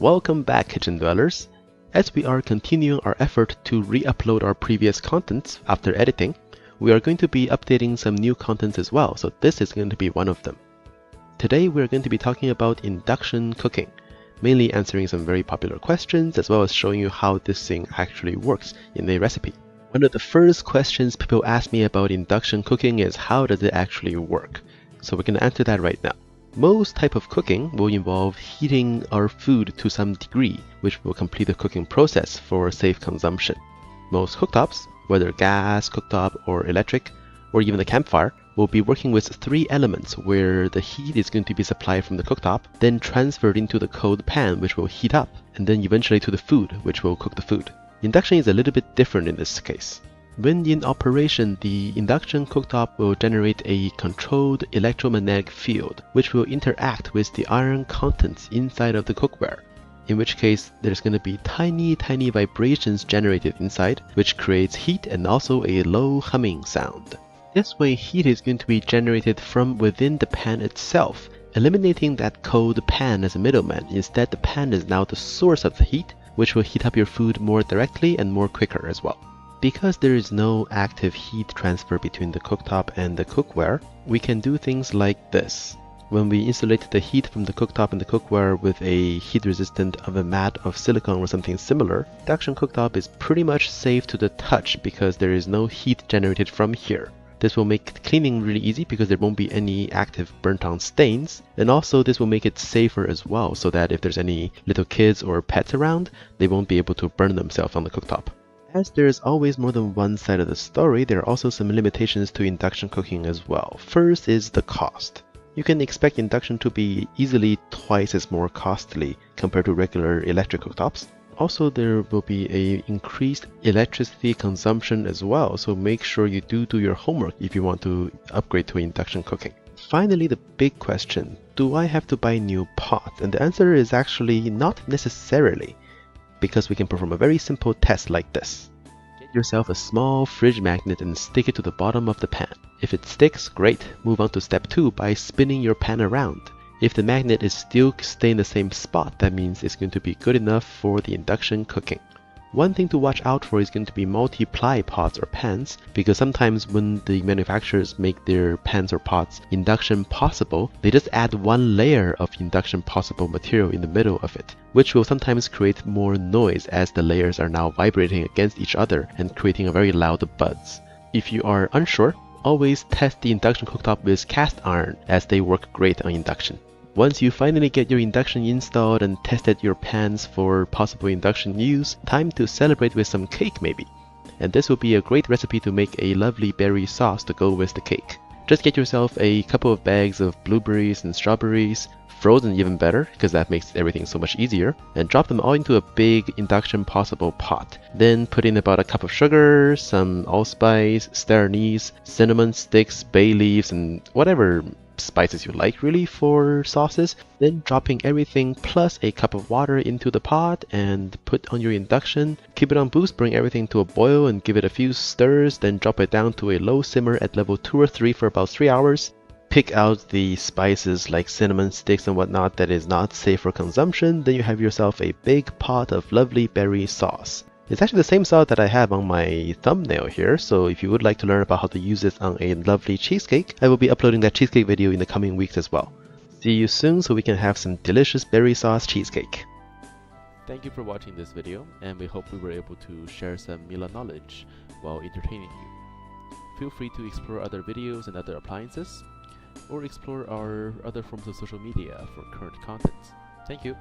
Welcome back, kitchen dwellers. As we are continuing our effort to re-upload our previous contents after editing, we are going to be updating some new contents as well, so this is going to be one of them. Today we are going to be talking about induction cooking, mainly answering some very popular questions as well as showing you how this thing actually works in a recipe. One of the first questions people ask me about induction cooking is how does it actually work? So we're going to answer that right now. Most type of cooking will involve heating our food to some degree, which will complete the cooking process for safe consumption. Most cooktops, whether gas, cooktop, or electric, or even the campfire, will be working with three elements where the heat is going to be supplied from the cooktop, then transferred into the cold pan which will heat up, and then eventually to the food which will cook the food. Induction is a little bit different in this case. When in operation, the induction cooktop will generate a controlled electromagnetic field which will interact with the iron contents inside of the cookware, in which case there's going to be tiny vibrations generated inside which creates heat and also a low humming sound. This way heat is going to be generated from within the pan itself, eliminating that cold pan as a middleman. Instead, the pan is now the source of the heat, which will heat up your food more directly and more quicker as well. Because there is no active heat transfer between the cooktop and the cookware, we can do things like this. When we insulate the heat from the cooktop and the cookware with a heat resistant oven mat of silicone or something similar, induction cooktop is pretty much safe to the touch because there is no heat generated from here. This will make cleaning really easy because there won't be any active burnt on stains, and also this will make it safer as well so that if there's any little kids or pets around, they won't be able to burn themselves on the cooktop. As there is always more than one side of the story, there are also some limitations to induction cooking as well. First is the cost. You can expect induction to be easily twice as more costly compared to regular electric cooktops. Also, there will be an increased electricity consumption as well, so make sure you do your homework if you want to upgrade to induction cooking. Finally, the big question, do I have to buy new pots? And the answer is actually not necessarily, because we can perform a very simple test like this. Get yourself a small fridge magnet and stick it to the bottom of the pan. If it sticks, great, move on to step 2 by spinning your pan around. If the magnet is still staying in the same spot, that means it's going to be good enough for the induction cooking. One thing to watch out for is going to be multi-ply pots or pans, because sometimes when the manufacturers make their pans or pots induction possible, they just add one layer of induction possible material in the middle of it, which will sometimes create more noise as the layers are now vibrating against each other and creating a very loud buzz. If you are unsure, always test the induction cooktop with cast iron as they work great on induction. Once you finally get your induction installed and tested your pans for possible induction use, time to celebrate with some cake maybe. And this will be a great recipe to make a lovely berry sauce to go with the cake. Just get yourself a couple of bags of blueberries and strawberries, frozen even better because that makes everything so much easier, and drop them all into a big induction possible pot. Then put in about a cup of sugar, some allspice, star anise, cinnamon sticks, bay leaves, and whatever spices you like really for sauces, then dropping everything plus a cup of water into the pot and put on your induction. Keep it on boost, bring everything to a boil and give it a few stirs, then drop it down to a low simmer at level 2 or 3 for about 3 hours. Pick out the spices like cinnamon sticks and whatnot that is not safe for consumption, then you have yourself a big pot of lovely berry sauce. It's actually the same sauce that I have on my thumbnail here, so if you would like to learn about how to use this on a lovely cheesecake, I will be uploading that cheesecake video in the coming weeks as well. See you soon so we can have some delicious berry sauce cheesecake. Thank you for watching this video, and we hope we were able to share some Miele knowledge while entertaining you. Feel free to explore other videos and other appliances, or explore our other forms of social media for current content. Thank you!